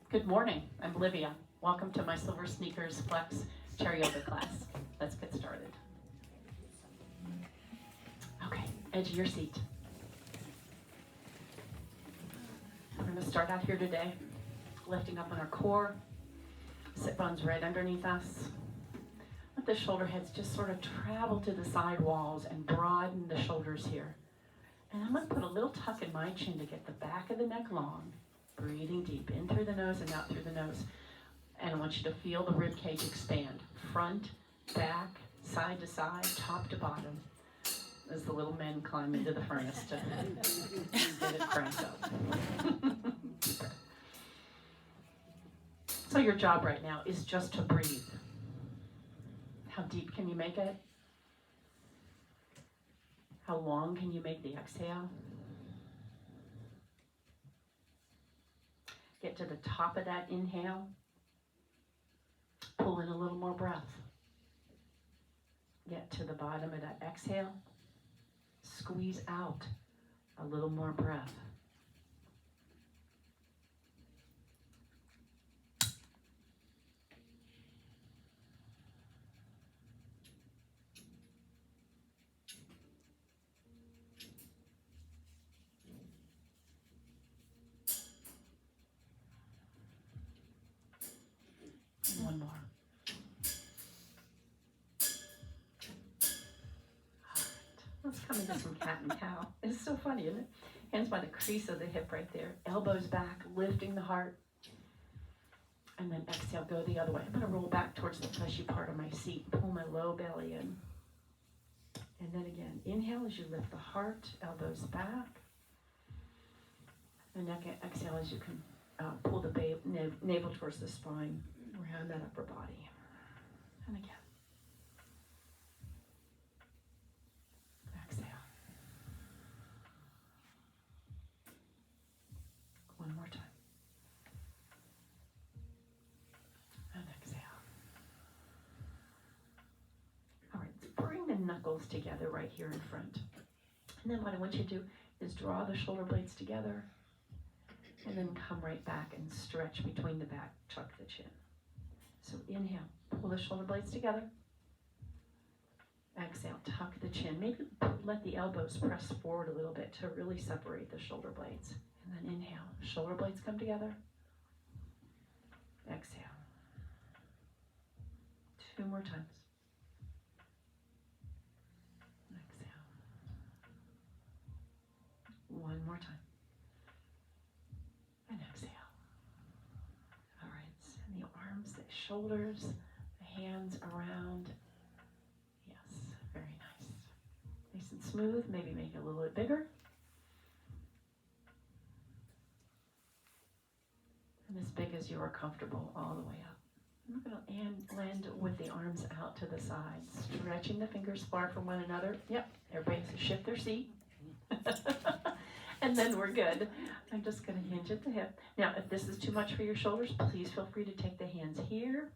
Good morning, I'm Olivia. Welcome to my Silversneakers Flex chair yoga class. Let's get started. Okay, edge of your seat. We're going to start out here today, lifting up on our core, sit bones right underneath us. Let the shoulder heads just sort of travel to the side walls and broaden the shoulders here. And I'm going to put a little tuck in my chin to get the back of the neck long. Breathing deep in through the nose and out through the nose. And I want you to feel the rib cage expand. Front, back, side to side, top to bottom. As the little men climb into the furnace to get it cranked up. So your job right now is just to breathe. How deep can you make it? How long can you make the exhale? Get to the top of that inhale. Pull in a little more breath. Get to the bottom of that exhale. Squeeze out a little more breath. One more. All right. Let's come into some cat and cow. It's so funny, isn't it? Hands by the crease of the hip right there. Elbows back, lifting the heart. And then exhale, go the other way. I'm going to roll back towards the fleshy part of my seat. Pull my low belly in. And then again, inhale as you lift the heart, elbows back. And exhale as you can pull the navel towards the spine. Around that upper body. And again. Exhale. One more time. And exhale. All right, so bring the knuckles together right here in front. And then what I want you to do is draw the shoulder blades together. And then come right back and stretch between the back, tuck the chin. So inhale, pull the shoulder blades together. Exhale, tuck the chin. Maybe let the elbows press forward a little bit to really separate the shoulder blades. And then inhale, shoulder blades come together. Exhale. 2 more times. Exhale. 1 more time. And exhale. All right, send the arms, the shoulders, the hands around. Yes, very nice. Nice and smooth, maybe make it a little bit bigger. And as big as you are comfortable, all the way up. I'm going to land with the arms out to the sides, stretching the fingers far from one another. Yep, everybody has to shift their seat. And then we're good. I'm just going to hinge at the hip. Now, if this is too much for your shoulders, please feel free to take the hands here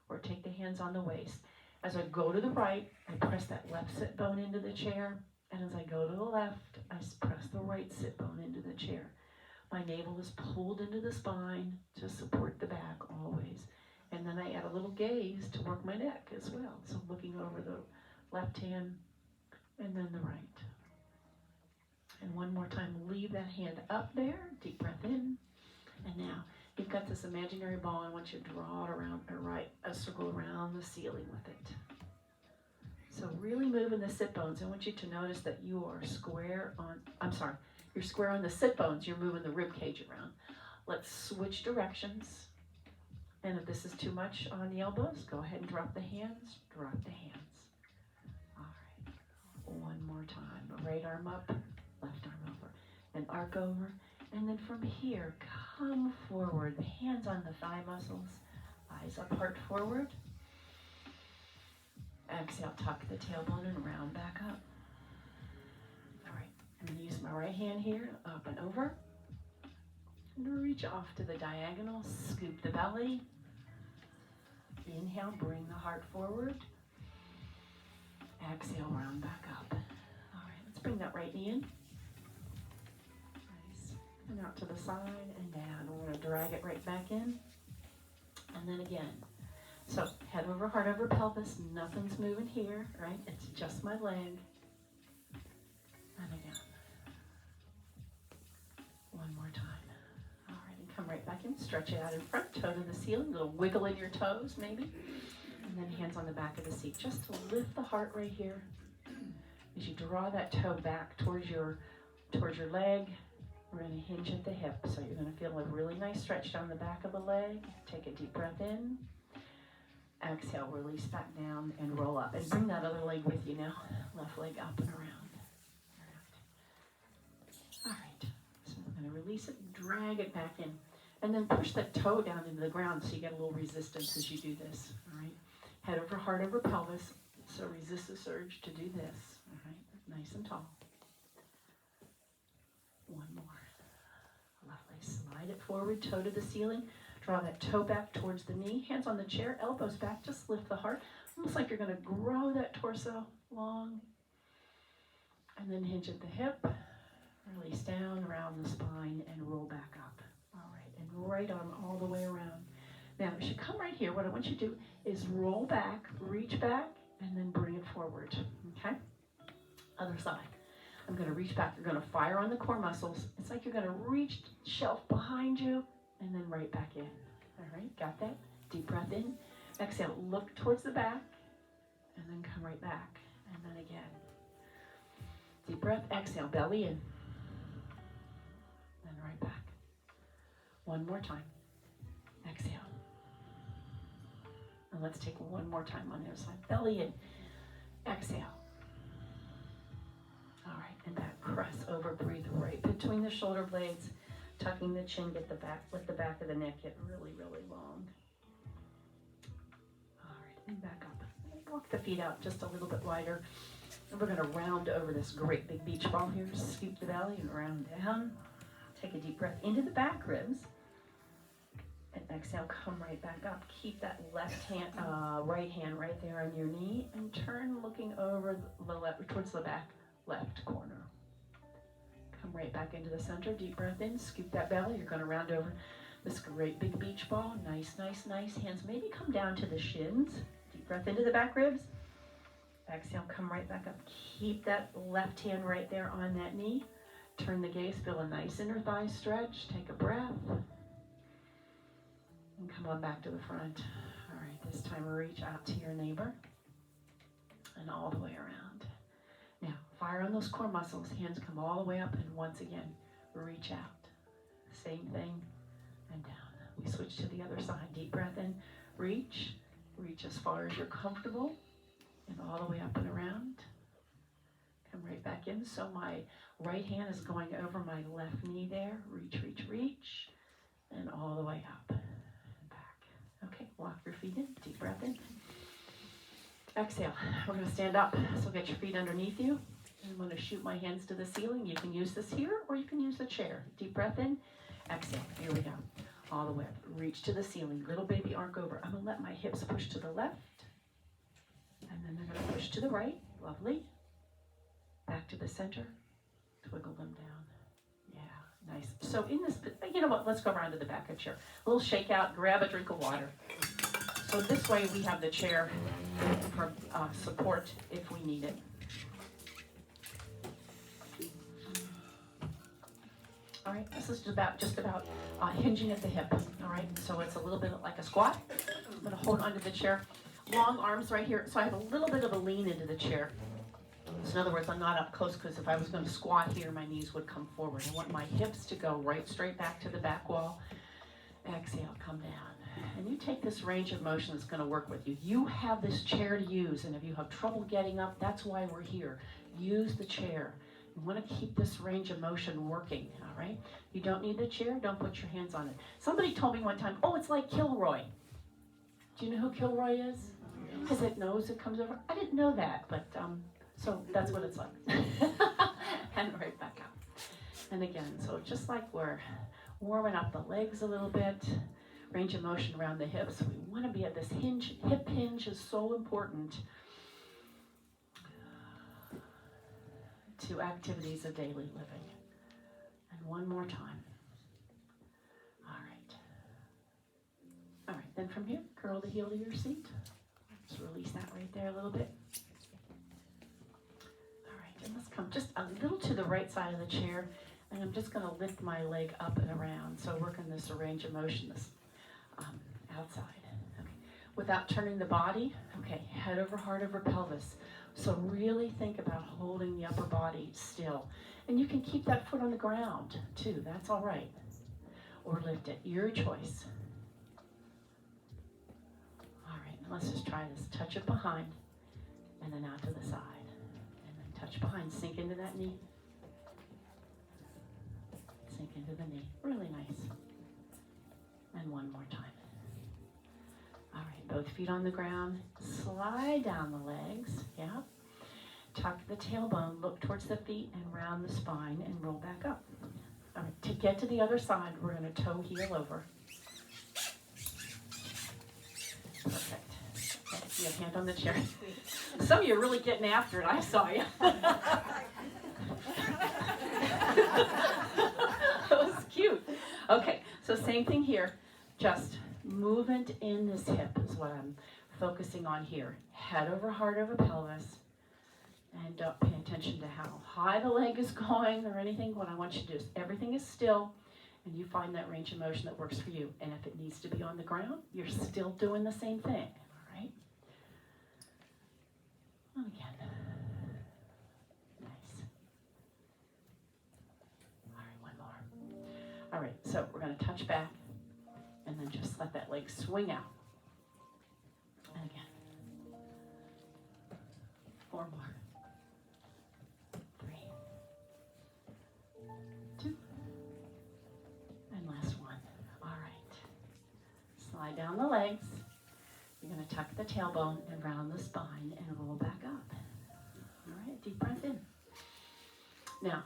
or take the hands on the waist. As I go to the right, I press that left sit bone into the chair. And as I go to the left, I press the right sit bone into the chair. My navel is pulled into the spine to support the back always. And then I add a little gaze to work my neck as well. So looking over the left hand and then the right. And one more time, leave that hand up there. Deep breath in. And now, you've got this imaginary ball. I want you to draw it around, or write a circle around the ceiling with it. So really moving the sit bones. I want you to notice that you are square on, you're square on the sit bones. You're moving the rib cage around. Let's switch directions. And if this is too much on the elbows, go ahead and drop the hands. Drop the hands. All right. One more time. Right arm up. Left arm over, and arc over, and then from here, come forward, hands on the thigh muscles, eyes apart forward. Exhale, tuck the tailbone and round back up. All right, I'm going to use my right hand here, up and over, and reach off to the diagonal, scoop the belly. Inhale, bring the heart forward. Exhale, round back up. All right, let's bring that right knee in. and out to the side and down. We're going to drag it right back in, and then again. So head over, heart over pelvis, nothing's moving here, right? It's just my leg. And again. One more time. All right, and come right back in, stretch it out in front, toe to the ceiling, a little wiggle in your toes maybe, and then hands on the back of the seat, just to lift the heart right here. As you draw that toe back towards your leg, we're going to hinge at the hip. So you're going to feel a really nice stretch down the back of the leg. Take a deep breath in. Exhale, release back down and roll up. And bring that other leg with you now. Left leg up and around. All right. So we're going to release it, drag it back in. And then push that toe down into the ground so you get a little resistance as you do this. All right. Head over, heart over pelvis. So resist the surge to do this. All right. Nice and tall. One more. Lovely. Slide it forward, toe to the ceiling. Draw that toe back towards the knee. Hands on the chair, elbows back. Just lift the heart. Almost like you're going to grow that torso long. And then hinge at the hip. Release down around the spine and roll back up. All right. And right arm all the way around. Now, as you come right here, what I want you to do is roll back, reach back, and then bring it forward. Okay? Other side. I'm going to reach back. You're going to fire on the core muscles. It's like you're going to reach shelf behind you and then right back in. All right, got that? Deep breath in. Exhale, look towards the back and then come right back. And then again. Deep breath, exhale, belly in. Then right back. One more time. Exhale. And let's take one more time on the other side. Belly in. Exhale. All right, and back, press over, breathe right between the shoulder blades, tucking the chin, let the back of the neck get really, really long. All right, and back up. Walk the feet out just a little bit wider. And we're gonna round over this great big beach ball here. Scoop the belly and round down. Take a deep breath into the back ribs. And exhale, come right back up. Keep that right hand right there on your knee and turn looking over the left, towards the back left corner. Come right back into the center. Deep breath in. Scoop that belly. You're going to round over this great big beach ball. Nice, nice, nice. Hands maybe come down to the shins. Deep breath into the back ribs. Exhale, come right back up. Keep that left hand right there on that knee. Turn the gaze. Feel a nice inner thigh stretch. Take a breath. And come on back to the front. All right, this time reach out to your neighbor. And all the way around. Now, fire on those core muscles. Hands come all the way up, and once again, reach out. Same thing, and down. We switch to the other side. Deep breath in. Reach as far as you're comfortable, and all the way up and around. Come right back in. So my right hand is going over my left knee there. Reach, reach, reach, and all the way up and back. Okay, walk your feet in. Deep breath in. Exhale. We're going to stand up. So get your feet underneath you. I'm going to shoot my hands to the ceiling. You can use this here or you can use the chair. Deep breath in. Exhale. Here we go. All the way up. Reach to the ceiling. Little baby arc over. I'm going to let my hips push to the left. And then they're going to push to the right. Lovely. Back to the center. Twiggle them down. Yeah, nice. So in this, you know what? Let's go around to the back of the chair. A little shake out. Grab a drink of water. So this way we have the chair for support if we need it. All right, this is just about hinging at the hip. All right, so it's a little bit like a squat. I'm going to hold onto the chair. Long arms right here. So I have a little bit of a lean into the chair. So in other words, I'm not up close because if I was going to squat here, my knees would come forward. I want my hips to go right straight back to the back wall. Exhale, come down. And you take this range of motion that's going to work with you. You have this chair to use, and if you have trouble getting up, that's why we're here. Use the chair. You want to keep this range of motion working, all right? You don't need the chair, don't put your hands on it. Somebody told me one time, oh, it's like Kilroy. Do you know who Kilroy is? Because it knows it comes over. I didn't know that, but so that's what it's like. And right back up. And again, so just like we're warming up the legs a little bit, range of motion around the hips. We want to be at this hinge. Hip hinge is so important to activities of daily living. And one more time. Then from here, curl the heel to your seat. Just release that right there a little bit. All right, and let's come just a little to the right side of the chair, and I'm just gonna lift my leg up and around. So working this range of motion, this outside. Okay. Without turning the body, okay, head over, heart over, pelvis. So really think about holding the upper body still. And you can keep that foot on the ground too, that's all right. Or lift it, your choice. All right, now let's just try this. Touch it behind, and then out to the side. And then touch behind, sink into that knee. Sink into the knee, really nice. And one more time. All right, both feet on the ground. Slide down the legs, yeah. Tuck the tailbone, look towards the feet and round the spine and roll back up. All right, to get to the other side, we're gonna toe heel over. Perfect. Okay, you have hand on the chair. Some of you are really getting after it, I saw you. That was cute. Okay, so same thing here, just movement in this hip is what I'm focusing on here. Head over, heart over, pelvis. And don't pay attention to how high the leg is going or anything. What I want you to do is everything is still, and you find that range of motion that works for you. And if it needs to be on the ground, you're still doing the same thing, all right? And again. Nice. All right, one more. All right, so we're going to touch back, and then just let that leg swing out. And again. 4 more. 3, 2, and last one. All right. Slide down the legs. You're going to tuck the tailbone and round the spine and roll back up. All right, deep breath in. Now,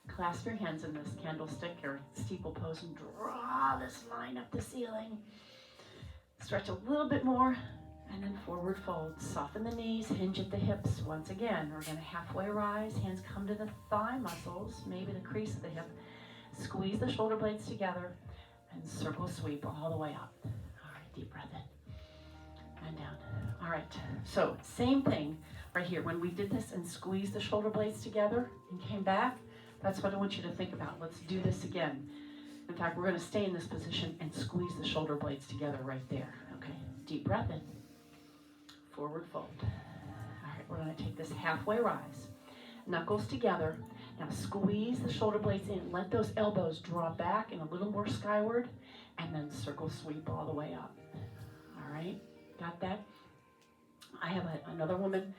clasp your hands in this candlestick or steeple pose and draw this line up the ceiling. Stretch a little bit more. And then forward fold, soften the knees, hinge at the hips. Once again, we're gonna halfway rise, hands come to the thigh muscles, maybe the crease of the hip. Squeeze the shoulder blades together and circle sweep all the way up. All right, deep breath in and down. All right, so same thing right here. When we did this and squeezed the shoulder blades together and came back, that's what I want you to think about. Let's do this again. In fact, we're gonna stay in this position and squeeze the shoulder blades together right there. Okay, deep breath in. Forward fold. All right, we're going to take this halfway rise. Knuckles together. Now squeeze the shoulder blades in. Let those elbows draw back and a little more skyward, and then circle sweep all the way up. All right, got that? I have another woman.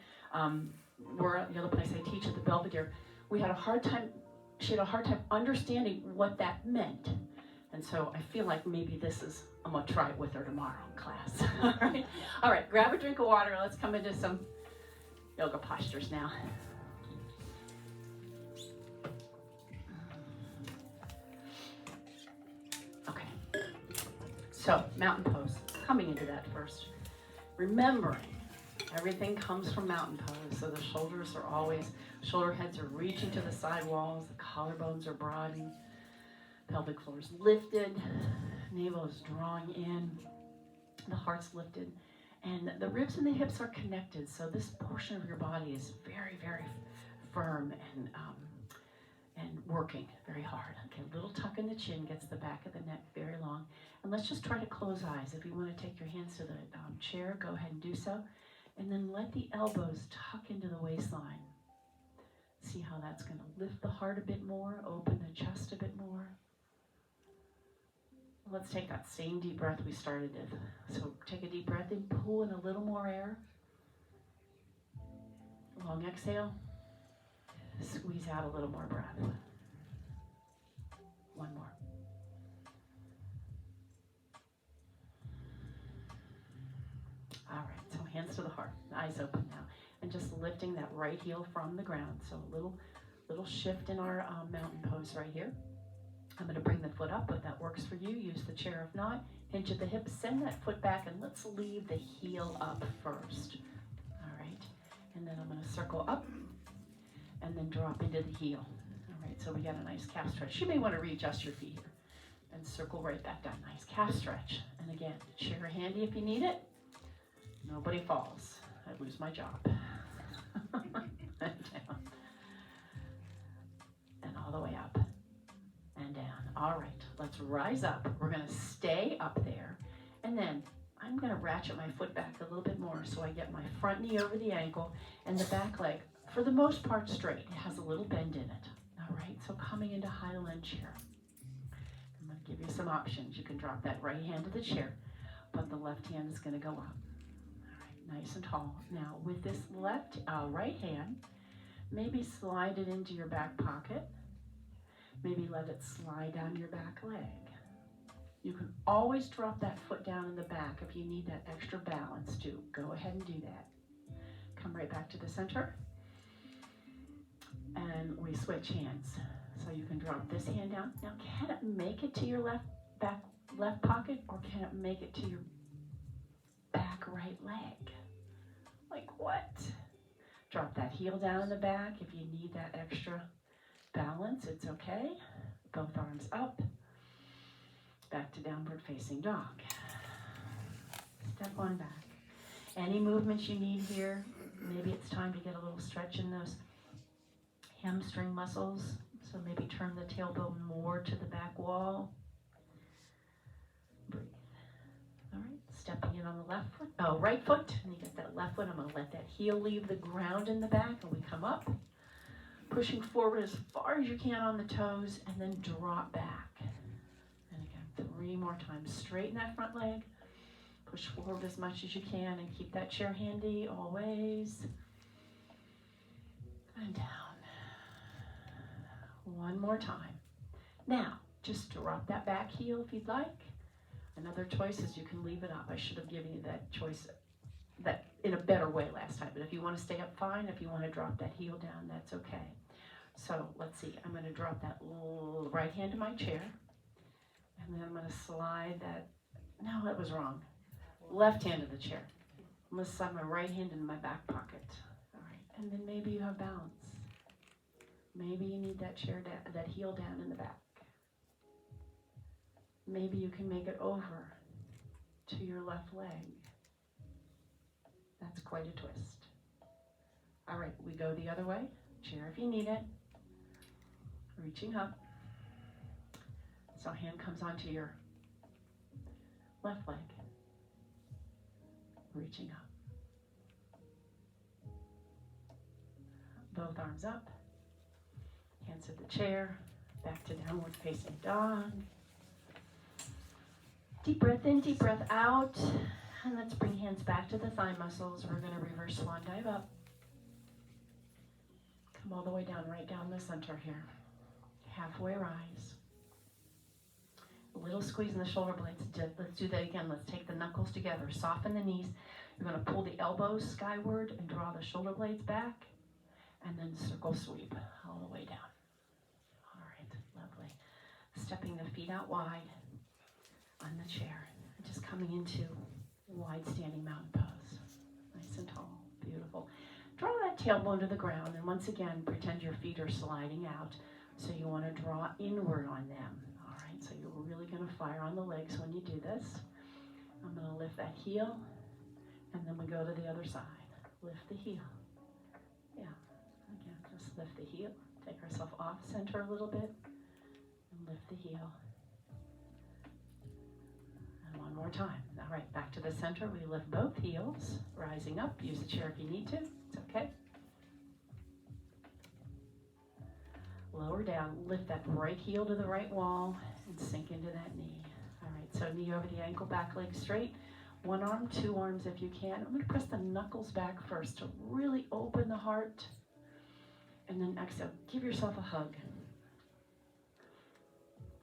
We're at the other place I teach at the Belvedere. We had a hard time. She had a hard time understanding what that meant, and so I feel like maybe this is. I'm going to try it with her tomorrow in class. All right, grab a drink of water. Let's come into some yoga postures now. Okay, so mountain pose. Coming into that first. Remembering, everything comes from mountain pose. So the shoulders are always, shoulder heads are reaching to the side walls. The collarbones are broadening. Pelvic floor is lifted. Navel is drawing in, the heart's lifted, and the ribs and the hips are connected. So this portion of your body is very, very firm and working very hard. Okay, a little tuck in the chin gets the back of the neck very long. And let's just try to close eyes. If you want to take your hands to the chair, go ahead and do so. And then let the elbows tuck into the waistline. See how that's going to lift the heart a bit more, open the chest a bit more. Let's take that same deep breath we started with. So take a deep breath in, pull in a little more air. Long exhale. Squeeze out a little more breath. One more. All right, so hands to the heart, eyes open now. And just lifting that right heel from the ground. So a little shift in our mountain pose right here. I'm going to bring the foot up if that works for you. Use the chair if not. Hinge at the hips, send that foot back, and let's leave the heel up first. All right, and then I'm going to circle up and then drop into the heel. All right, so we got a nice calf stretch. You may want to readjust your feet here and circle right back down. Nice calf stretch. And again, again, chair handy if you need it. Nobody falls. I lose my job. And down. And all the way up. And down. All right, let's rise up. We're going to stay up there. And then I'm going to ratchet my foot back a little bit more so I get my front knee over the ankle and the back leg, for the most part, straight. It has a little bend in it. All right, so coming into high lunge here. I'm going to give you some options. You can drop that right hand to the chair, but the left hand is going to go up. All right, nice and tall. Now, with this right hand, maybe slide it into your back pocket. Maybe let it slide down your back leg. You can always drop that foot down in the back if you need that extra balance too. Go ahead and do that. Come right back to the center. And we switch hands. So you can drop this hand down. Now, can it make it to your left pocket, or can it make it to your back right leg? Like what? Drop that heel down in the back if you need that extra balance. It's okay. Both arms up. Back to downward facing dog. Step on back. Any movements you need here, maybe it's time to get a little stretch in those hamstring muscles. So maybe turn the tailbone more to the back wall. Breathe. All right, stepping in on the right foot. And you get that left foot. I'm going to let that heel leave the ground in the back, and we come up. Pushing forward as far as you can on the toes, and then drop back. And again, 3 more times. Straighten that front leg. Push forward as much as you can, and keep that chair handy always. And down. 1 more time. Now, just drop that back heel if you'd like. Another choice is you can leave it up. I should have given you that choice that in a better way last time. But if you want to stay up, fine. If you want to drop that heel down, that's okay. So let's see. I'm going to drop that right hand to my chair. And then I'm going to slide that. No, that was wrong. Left hand to the chair. I'm going to slide my right hand in my back pocket. All right. And then maybe you have balance. Maybe you need that chair down, that heel down in the back. Maybe you can make it over to your left leg. That's quite a twist. All right, we go the other way. Chair if you need it. Reaching up. So hand comes onto your left leg. Reaching up. Both arms up. Hands at the chair. Back to downward facing dog. Deep breath in, deep breath out. And let's bring hands back to the thigh muscles. We're going to reverse swan dive up. Come all the way down, right down the center here. Halfway rise. A little squeeze in the shoulder blades. Let's do that again. Let's take the knuckles together. Soften the knees. You're going to pull the elbows skyward and draw the shoulder blades back. And then circle sweep all the way down. All right, lovely. Stepping the feet out wide on the chair. Just coming into wide standing mountain pose. Nice and tall. Beautiful. Draw that tailbone to the ground, and once again, pretend your feet are sliding out. So you want to draw inward on them. All right, so you're really going to fire on the legs when you do this. I'm going to lift that heel, and then we go to the other side. Lift the heel. Yeah, again, just lift the heel. Take ourselves off center a little bit, and lift the heel. And 1 more time. All right, back to the center. We lift both heels, rising up. Use the chair if you need to. It's okay. Lower down. Lift that right heel to the right wall and sink into that knee. All right, so knee over the ankle, back leg straight. 1 arm, 2 arms if you can. I'm going to press the knuckles back first to really open the heart. And then exhale. Give yourself a hug.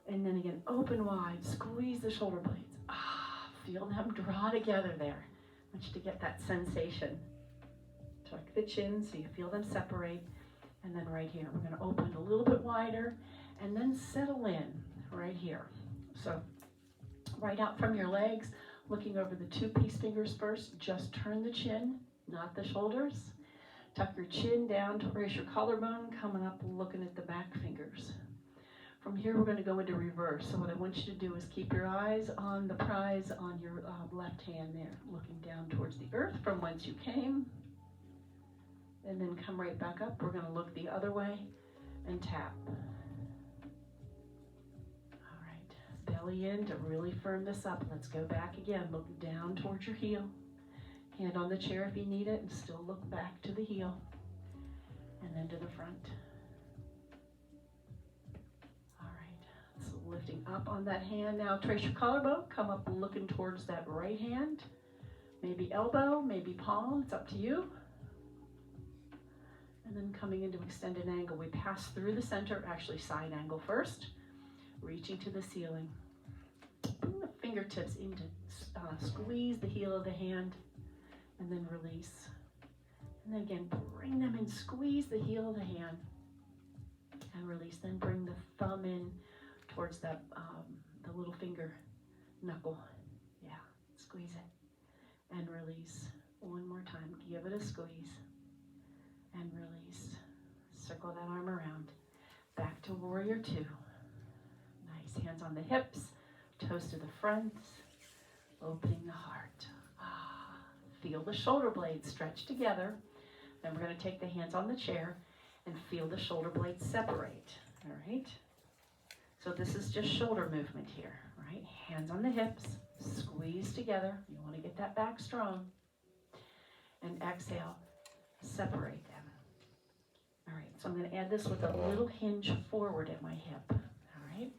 And then again, open wide. Squeeze the shoulder blades. Feel them draw together there. I want you to get that sensation. Tuck the chin so you feel them separate. And then right here, we're going to open a little bit wider and then settle in right here. So right out from your legs, looking over the 2 peace fingers first. Just turn the chin, not the shoulders. Tuck your chin down to raise your collarbone, coming up looking at the back fingers. From here, we're going to go into reverse. So what I want you to do is keep your eyes on the prize on your left hand there, looking down towards the earth from whence you came. And then come right back up. We're going to look the other way and tap. All right, belly in to really firm this up. Let's go back again. Look down towards your heel. Hand on the chair if you need it, and still look back to the heel. And then to the front. Lifting up on that hand. Now trace your collarbone, come up looking towards that right hand. Maybe elbow, maybe palm, it's up to you. And then coming into extended angle, we pass through the center, actually side angle first, reaching to the ceiling. Bring the fingertips in to squeeze the heel of the hand, and then release. And then again, bring them in, squeeze the heel of the hand, and release. Then bring the thumb in towards that, the little finger knuckle. Yeah, squeeze it and release. One more time, give it a squeeze and release. Circle that arm around. Back to warrior two. Nice, hands on the hips, toes to the front, opening the heart. Feel the shoulder blades stretch together. Then we're going to take the hands on the chair and feel the shoulder blades separate. All right. So this is just shoulder movement here, right? Hands on the hips, squeeze together. You want to get that back strong. And exhale, separate them. All right, so I'm going to add this with a little hinge forward at my hip. All right,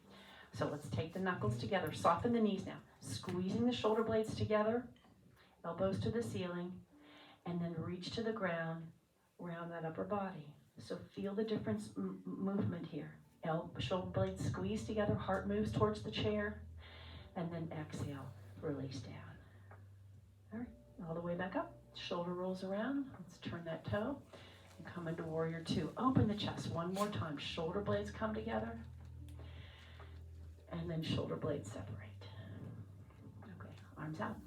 so let's take the knuckles together. Soften the knees now. Squeezing the shoulder blades together, elbows to the ceiling, and then reach to the ground, round that upper body. So feel the difference movement here. Shoulder blades squeeze together, heart moves towards the chair, and then exhale, release down. All right, all the way back up. Shoulder rolls around. Let's turn that toe and come into warrior two. Open the chest one more time. Shoulder blades come together, and then shoulder blades separate. Okay, arms out.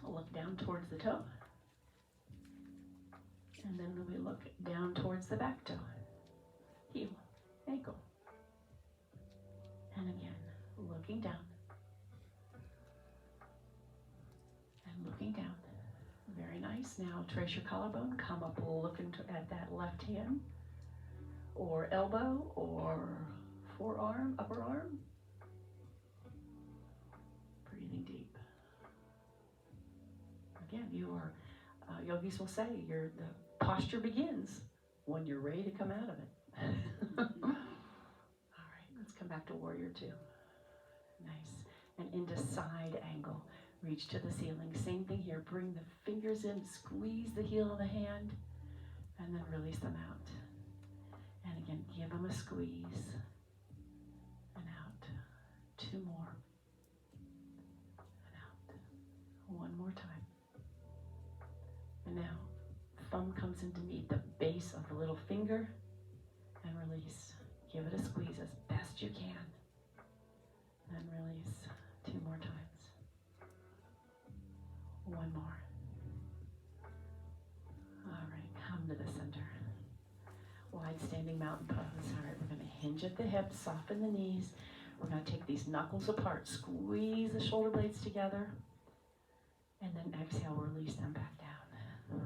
Look down towards the toe, and then we look down towards the back toe, heel, ankle, and again, looking down, and looking down. Very nice. Now trace your collarbone, come up looking at that left hand, or elbow, or forearm, upper arm. Breathing deep. Again, you are, yogis will say, the posture begins when you're ready to come out of it. All right, let's come back to warrior two. Nice. And into side angle. Reach to the ceiling. Same thing here. Bring the fingers in, squeeze the heel of the hand, and then release them out. And again, give them a squeeze. And out. Two more. And out. One more time. And now, thumb comes in to meet the base of the little finger, and release. Give it a squeeze as best you can. And release. Two more times. One more. All right, come to the center. Wide standing mountain pose. All right, we're going to hinge at the hips, soften the knees. We're going to take these knuckles apart, squeeze the shoulder blades together, and then exhale, release them back down.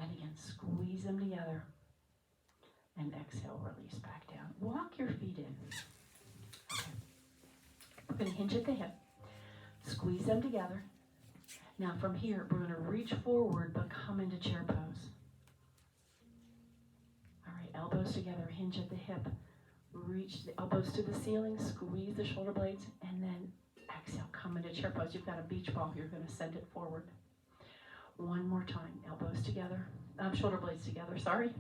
And again, squeeze them together, and exhale, release back down. Walk your feet in. Okay. We're going to hinge at the hip, squeeze them together. Now from here, we're going to reach forward, but come into chair pose. All right, elbows together, hinge at the hip. Reach the elbows to the ceiling, squeeze the shoulder blades, and then exhale, come into chair pose. You've got a beach ball. You're going to send it forward. One more time, elbows together, shoulder blades together, sorry.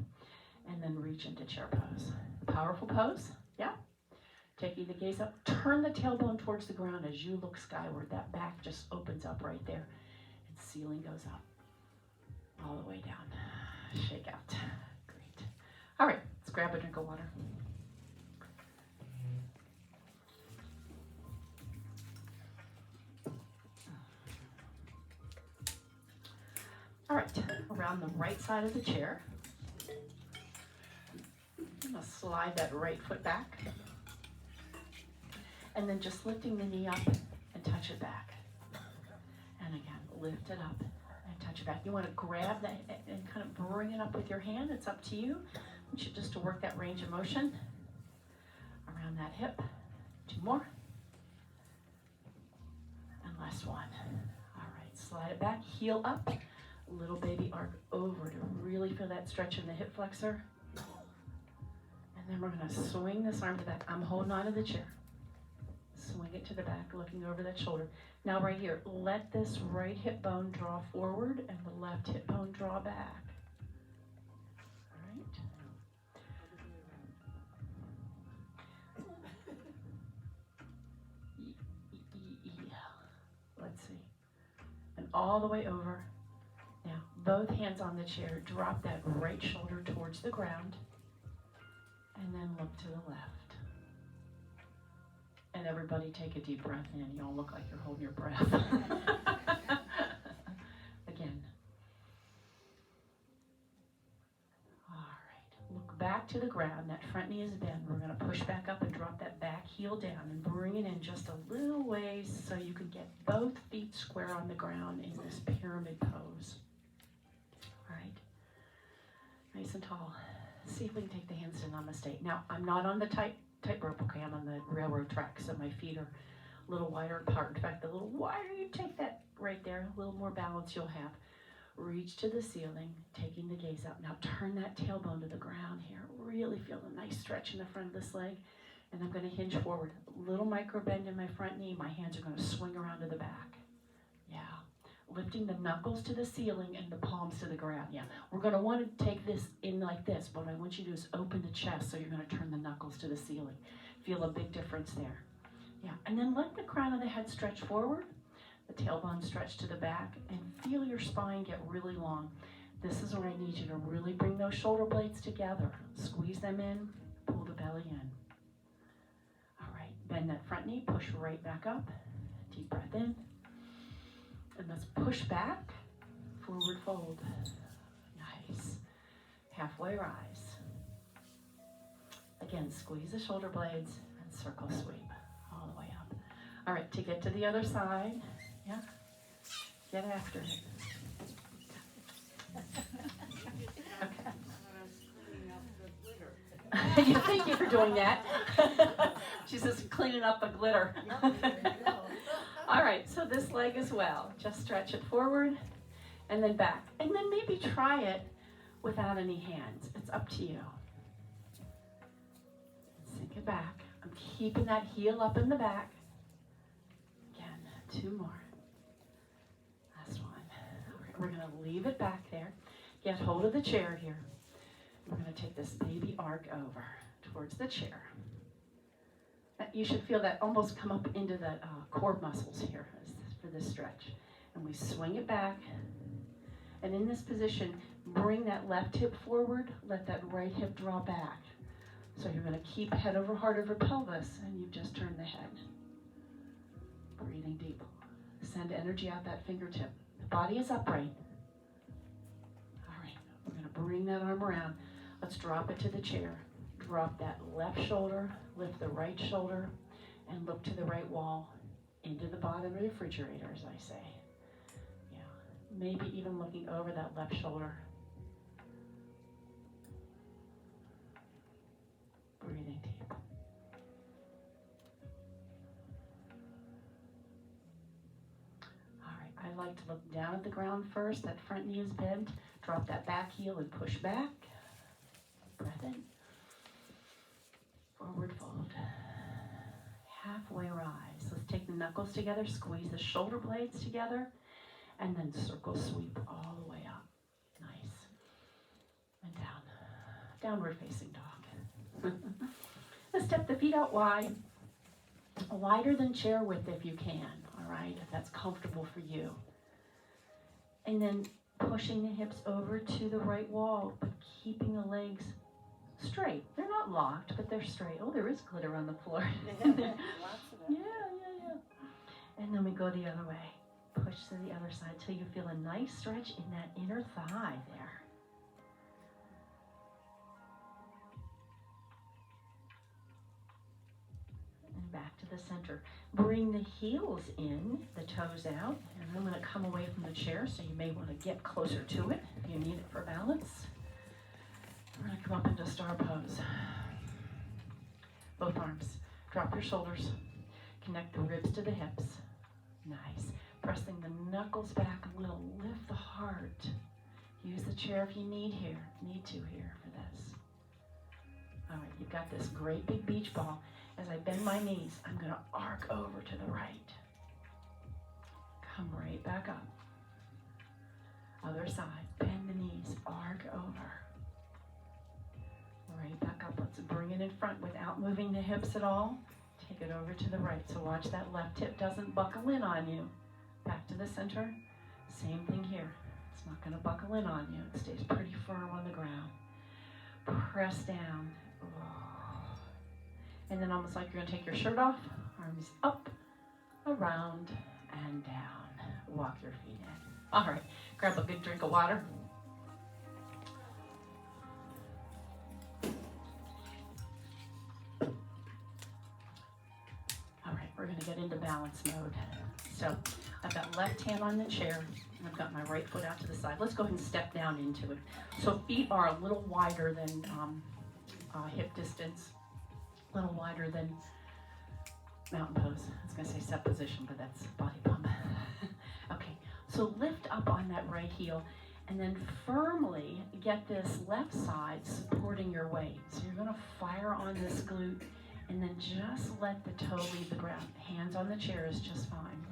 And then reach into chair pose. Powerful pose, yeah? Taking the gaze up, turn the tailbone towards the ground as you look skyward. That back just opens up right there. And ceiling goes up. All the way down. Shake out. Great. All right, let's grab a drink of water. All right, around the right side of the chair. I'm going to slide that right foot back. And then just lifting the knee up and touch it back. And again, lift it up and touch it back. You want to grab that and kind of bring it up with your hand. It's up to you. I want you just to work that range of motion around that hip. 2 more. And last one. All right, slide it back, heel up. Little baby arc over to really feel that stretch in the hip flexor. And then we're going to swing this arm to the back. I'm holding on to the chair. Swing it to the back, looking over that shoulder. Now right here, let this right hip bone draw forward and the left hip bone draw back. All right. Let's see. And all the way over. Now, both hands on the chair. Drop that right shoulder towards the ground. And then look to the left. And everybody take a deep breath in. You all look like you're holding your breath. Again. All right. Look back to the ground. That front knee is bent. We're going to push back up and drop that back heel down and bring it in just a little ways so you can get both feet square on the ground in this pyramid pose. All right. Nice and tall. See if we can take the hands to namaste. Now, I'm not on the tightrope, okay? I'm on the railroad track, so my feet are a little wider apart. In fact, the little wider you take that right there, a little more balance you'll have. Reach to the ceiling, taking the gaze up. Now turn that tailbone to the ground here. Really feel a nice stretch in the front of this leg. And I'm going to hinge forward. A little micro bend in my front knee. My hands are going to swing around to the back. Yeah. Lifting the knuckles to the ceiling and the palms to the ground. Yeah. We're going to want to take this in like this. What I want you to do is open the chest, so you're going to turn the knuckles to the ceiling. Feel a big difference there. Yeah. And then let the crown of the head stretch forward. The tailbone stretch to the back, and feel your spine get really long. This is where I need you to really bring those shoulder blades together. Squeeze them in, pull the belly in. All right, bend that front knee, push right back up. Deep breath in. And let's push back, forward fold. Nice. Halfway rise. Again, squeeze the shoulder blades and circle sweep all the way up. All right, to get to the other side, yeah, get after it. Okay. You thank you for doing that. She says cleaning up the glitter. All right, so this leg as well. Just stretch it forward and then back. And then maybe try it without any hands. It's up to you. Sink it back. I'm keeping that heel up in the back. Again, 2 more. Last one. All right, we're going to leave it back there. Get hold of the chair here. We're going to take this baby arc over towards the chair. You should feel that almost come up into the core muscles here for this stretch. And we swing it back. And in this position, bring that left hip forward. Let that right hip draw back. So you're going to keep head over heart over pelvis, and you've just turned the head. Breathing deep. Send energy out that fingertip. The body is upright. All right, we're going to bring that arm around. Let's drop it to the chair. Drop that left shoulder, lift the right shoulder, and look to the right wall, into the bottom of the refrigerator, as I say. Yeah, maybe even looking over that left shoulder. Breathing deep. All right, I like to look down at the ground first. That front knee is bent. Drop that back heel and push back. Breath in. Forward fold. Halfway rise. Let's take the knuckles together, squeeze the shoulder blades together, and then circle sweep all the way up. Nice. And down. Downward facing dog. Let's step the feet out wide. Wider than chair width if you can, all right, if that's comfortable for you. And then pushing the hips over to the right wall, but keeping the legs straight. They're not locked, but they're straight. Oh, there is glitter on the floor. Lots of it. Yeah. And then we go the other way. Push to the other side till you feel a nice stretch in that inner thigh there. And back back to the center. Bring the heels in, the toes out, and I'm going to come away from the chair, so you may want to get closer to it if you need it for balance. We're going to come up into star pose. Both arms. Drop your shoulders. Connect the ribs to the hips. Nice. Pressing the knuckles back a little. Lift the heart. Use the chair if you need to here for this. All right, you've got this great big beach ball. As I bend my knees, I'm going to arc over to the right. Come right back up. Other side. Bend the knees. Arc over. Right back up. Let's bring it in front without moving the hips at all. Take it over to the right. So watch that left hip doesn't buckle in on you. Back to the center. Same thing here. It's not going to buckle in on you. It stays pretty firm on the ground. Press down. And then almost like you're going to take your shirt off. Arms up, around, and down. Walk your feet in. All right. Grab a big drink of water. We're going to get into balance mode. So I've got left hand on the chair, and I've got my right foot out to the side. Let's go ahead and step down into it. So feet are a little wider than hip distance, a little wider than mountain pose. I was going to say set position, but that's body pump. Okay, so lift up on that right heel, and then firmly get this left side supporting your weight. So you're going to fire on this glute, and then just let the toe leave the ground. Hands on the chair is just fine.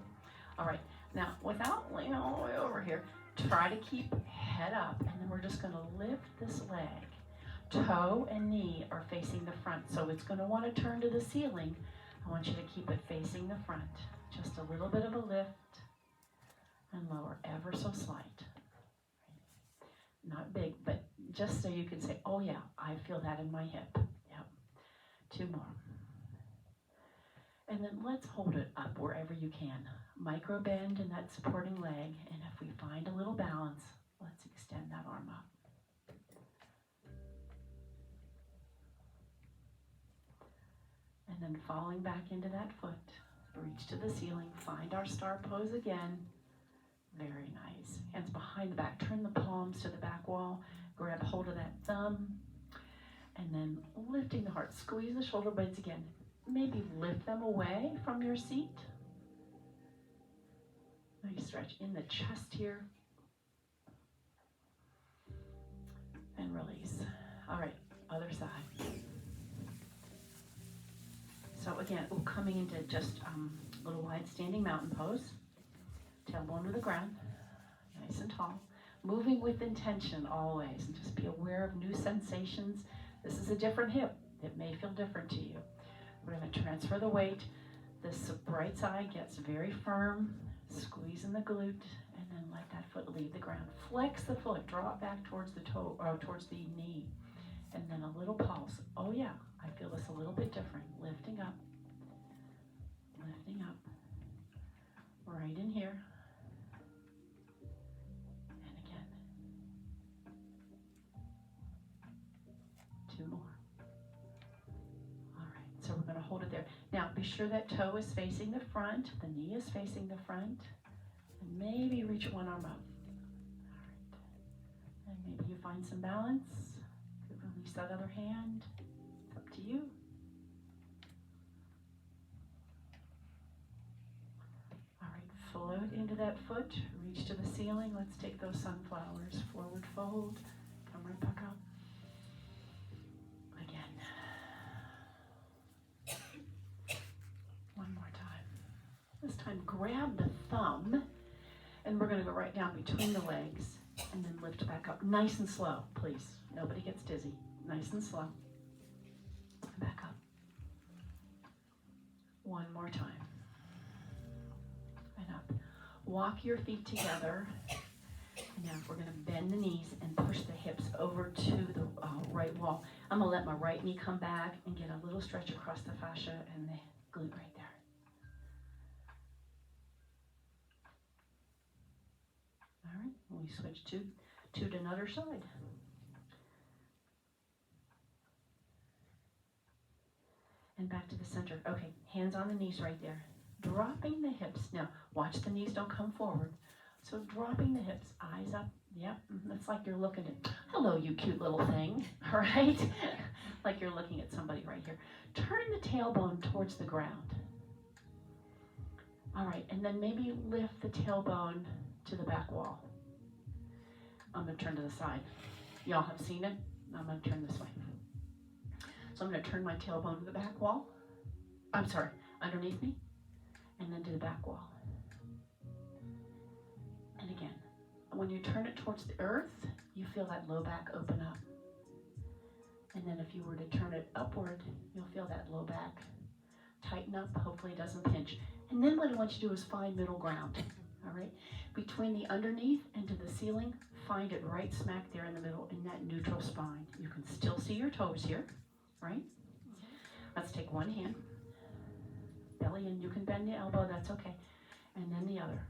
All right, now without leaning all the way over here, try to keep head up, and then we're just gonna lift this leg. Toe and knee are facing the front, so it's gonna wanna turn to the ceiling. I want you to keep it facing the front. Just a little bit of a lift and lower, ever so slight. Not big, but just so you can say, oh yeah, I feel that in my hip. Yep, 2 more. And then let's hold it up wherever you can. Micro bend in that supporting leg, and if we find a little balance, let's extend that arm up. And then falling back into that foot, reach to the ceiling, find our star pose again. Very nice. Hands behind the back, turn the palms to the back wall, grab hold of that thumb, and then lifting the heart, squeeze the shoulder blades again. Maybe lift them away from your seat. Nice stretch in the chest here. And release. All right, other side. So again, coming into just a little wide standing mountain pose. Tailbone to the ground, nice and tall. Moving with intention always, and just be aware of new sensations. This is a different hip. It may feel different to you. We're going to transfer the weight. This right side gets very firm. Squeeze in the glute, and then let that foot leave the ground. Flex the foot. Draw it back towards the toe, or towards the knee, and then a little pulse. Oh yeah, I feel this a little bit different. Lifting up, right in here, and again. 2 more. So we're going to hold it there. Now, be sure that toe is facing the front, the knee is facing the front, and maybe reach one arm up. All right. And maybe you find some balance. You could release that other hand. It's up to you. All right, float into that foot, reach to the ceiling. Let's take those sunflowers. Forward fold, come right back up. This time, grab the thumb, and we're going to go right down between the legs, and then lift back up. Nice and slow, please. Nobody gets dizzy. Nice and slow. Back up. 1 more time. And up. Walk your feet together. And now we're going to bend the knees and push the hips over to the right wall. I'm going to let my right knee come back and get a little stretch across the fascia and the glute right there. All right, we switch to another side. and back to the center. Okay, hands on the knees right there. Dropping the hips. Now, watch the knees don't come forward. So dropping the hips, eyes up. Yep, it's like you're looking at, hello, you cute little thing, all right? Like you're looking at somebody right here. Turn the tailbone towards the ground. All right, and then maybe lift the tailbone to the back wall. I'm going to turn to the side. Y'all have seen it? I'm going to turn this way. So I'm going to turn my tailbone to the back wall. I'm sorry, underneath me, and then to the back wall. And again, when you turn it towards the earth, you feel that low back open up. And then if you were to turn it upward, you'll feel that low back tighten up. Hopefully it doesn't pinch. And then what I want you to do is find middle ground, all right? Between the underneath and to the ceiling, find it right smack there in the middle in that neutral spine. You can still see your toes here, right? Let's take one hand, belly in. You can bend the elbow, that's okay. And then the other.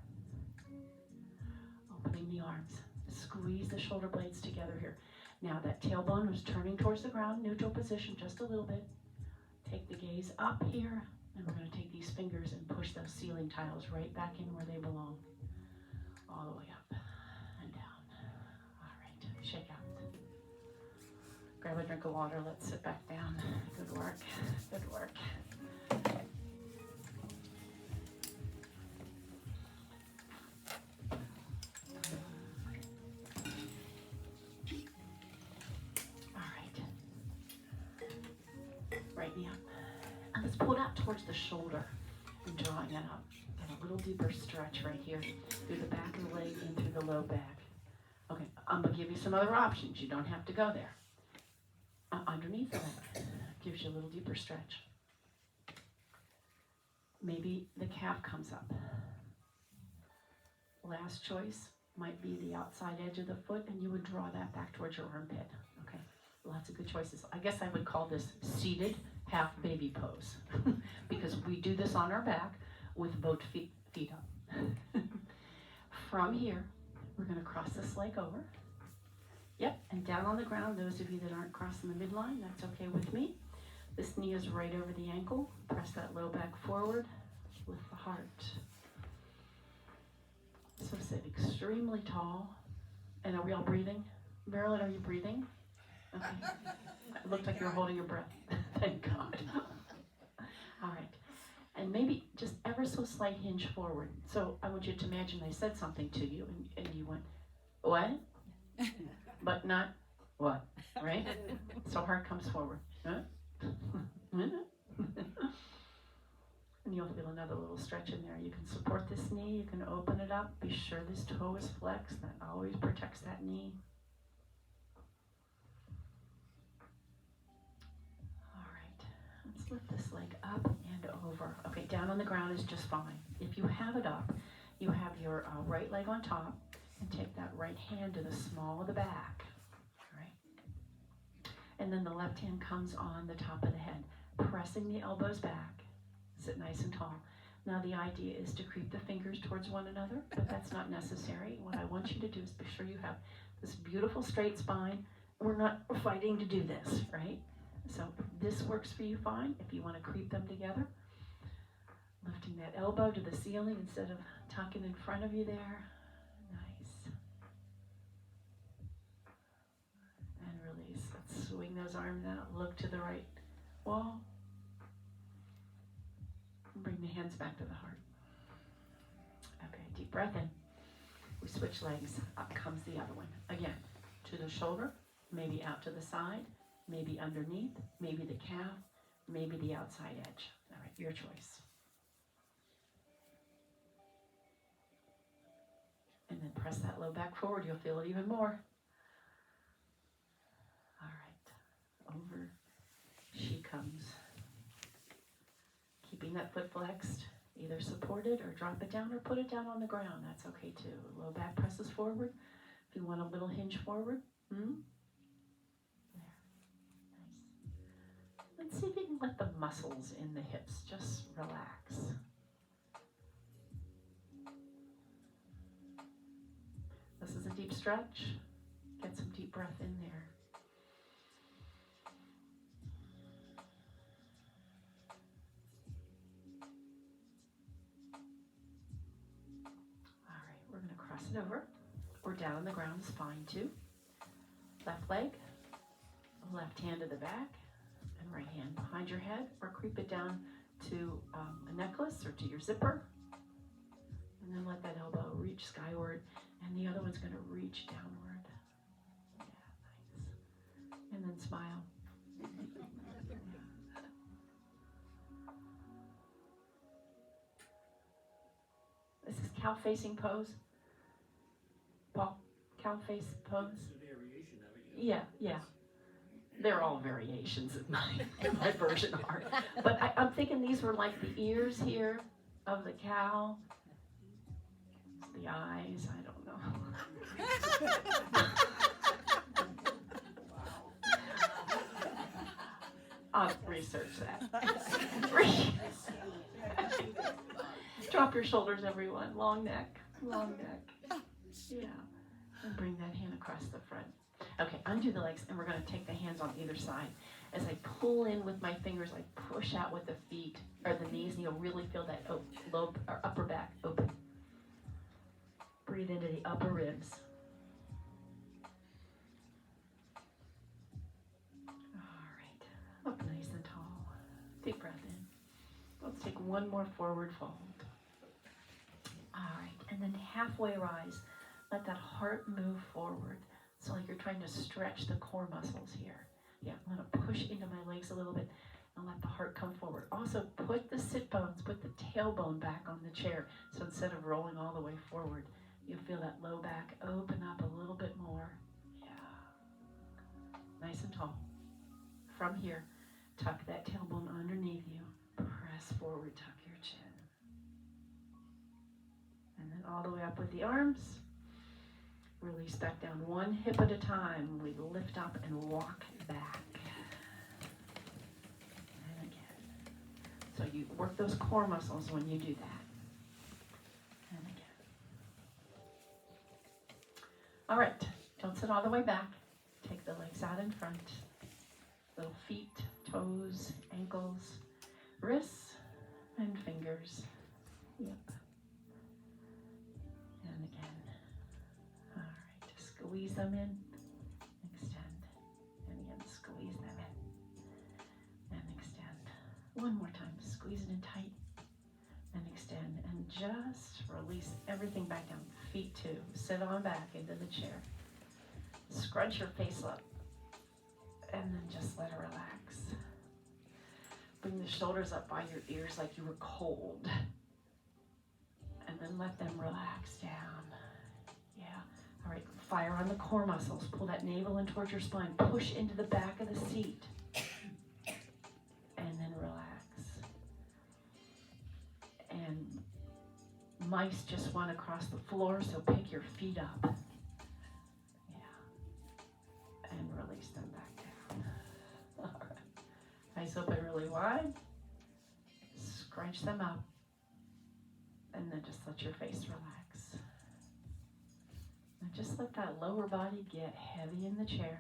Opening the arms. Squeeze the shoulder blades together here. Now that tailbone was turning towards the ground, neutral position just a little bit. Take the gaze up here, and we're going to take these fingers and push those ceiling tiles right back in where they belong. All the way up and down. All right, shake out. Grab a drink of water, let's sit back down. Good work, good work. Right knee up. And let's pull it out towards the shoulder and drawing it up. Get a little deeper stretch right here through the back of the leg and through the low back. Okay, I'm going to give you some other options. You don't have to go there. Underneath the leg gives you a little deeper stretch. Maybe the calf comes up. Last choice might be the outside edge of the foot, and you would draw that back towards your armpit. Okay, lots of good choices. I guess I would call this seated half baby pose because we do this on our back with both feet up. From here, we're going to cross this leg over. Yep, and down on the ground, those of you that aren't crossing the midline, that's okay with me. This knee is right over the ankle. Press that low back forward with the heart. So sit extremely tall. And are we all breathing? Marilyn, are you breathing? Okay. It looked like you were holding your breath. Thank God. All right. And maybe just ever so slight hinge forward. So I want you to imagine I said something to you and you went, what? But not what, right? So heart comes forward. Huh? And you'll feel another little stretch in there. You can support this knee. You can open it up. Be sure this toe is flexed. That always protects that knee. All right. Let's lift this leg up and over. Okay, down on the ground is just fine. If you have it up, you have your right leg on top, and take that right hand to the small of the back. All right. And then the left hand comes on the top of the head, pressing the elbows back. Sit nice and tall. Now the idea is to creep the fingers towards one another, but that's not necessary. What I want you to do is be sure you have this beautiful straight spine. We're not fighting to do this, right? So if this works for you, fine. If you want to creep them together, lifting that elbow to the ceiling instead of tucking in front of you there. Nice. And release. Let's swing those arms out. Look to the right wall. Bring the hands back to the heart. Okay, deep breath in. We switch legs. Up comes the other one. Again, to the shoulder, maybe out to the side, maybe underneath, maybe the calf, maybe the outside edge. All right, your choice. And then press that low back forward. You'll feel it even more. All right, over she comes. Keeping that foot flexed, either support it or drop it down or put it down on the ground. That's okay too. Low back presses forward. If you want a little hinge forward. There. Nice. Let's see if you can let the muscles in the hips just relax. This is a deep stretch. Get some deep breath in there. it over, or down on the ground is fine too. Left leg, left hand to the back, and right hand behind your head, or creep it down to a necklace or to your zipper. And then let that elbow reach skyward, and the other one's going to reach downward. Yeah, nice. And then smile. This is cow facing pose. Paul, cow face pose. It's a variation of it. Yeah. They're all variations of my version art. But I'm thinking these were like the ears here of the cow. The eyes, I don't know. I'll research that. Drop your shoulders, everyone. Long neck. Yeah. And bring that hand across the front. Okay, undo the legs, and we're going to take the hands on either side. As I pull in with my fingers, I push out with the feet or the knees, and you'll really feel that low or upper back open. Breathe into the upper ribs. All right, up nice and tall. Deep breath in. Let's take one more forward fold. All right, and then halfway rise. Let that heart move forward. So like you're trying to stretch the core muscles here. Yeah, I'm going to push into my legs a little bit and let the heart come forward. Also, put the sit bones, put the tailbone back on the chair. So instead of rolling all the way forward, you feel that low back open up a little bit more. Yeah. Nice and tall. From here, tuck that tailbone underneath you. Press forward, tuck your chin. And then all the way up with the arms. Release back down one hip at a time. We lift up and walk back. And again. So you work those core muscles when you do that. And again. All right. Don't sit all the way back. Take the legs out in front. Little feet, toes, ankles, wrists, and fingers. Yep. And again. Squeeze them in, extend, and again squeeze them in, and extend. One more time, squeeze it in tight, and extend, and just release everything back down. Feet too, sit on back into the chair. Scrunch your face up, and then just let it relax. Bring the shoulders up by your ears like you were cold, and then let them relax down. Yeah. All right, fire on the core muscles. Pull that navel in towards your spine. Push into the back of the seat. And then relax. And mice just went across the floor, so pick your feet up. Yeah. And release them back down. All right. Eyes open really wide. Scrunch them up. And then just let your face relax. Just let that lower body get heavy in the chair.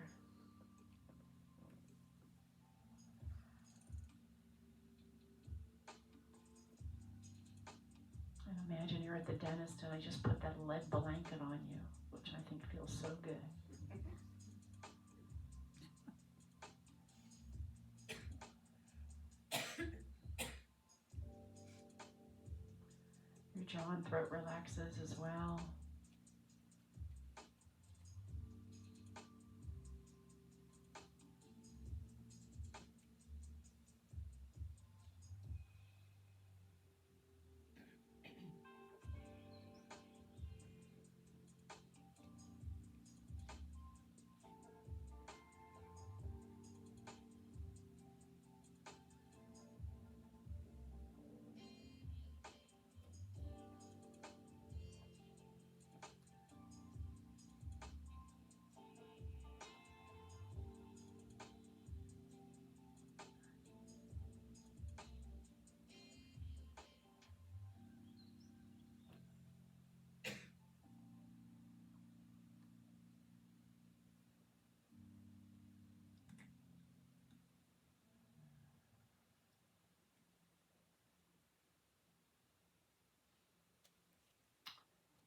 And imagine you're at the dentist and I just put that lead blanket on you, which I think feels so good. Your jaw and throat relaxes as well.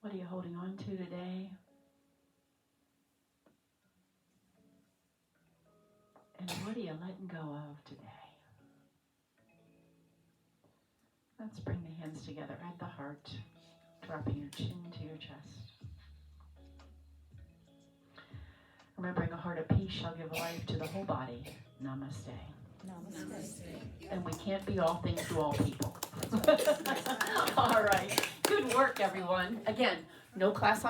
What are you holding on to today? And what are you letting go of today? Let's bring the hands together at the heart, dropping your chin to your chest. Remembering a heart of peace shall give life to the whole body. Namaste. Namaste. And we can't be all things to all people. All right. Good work, everyone. Again, no class on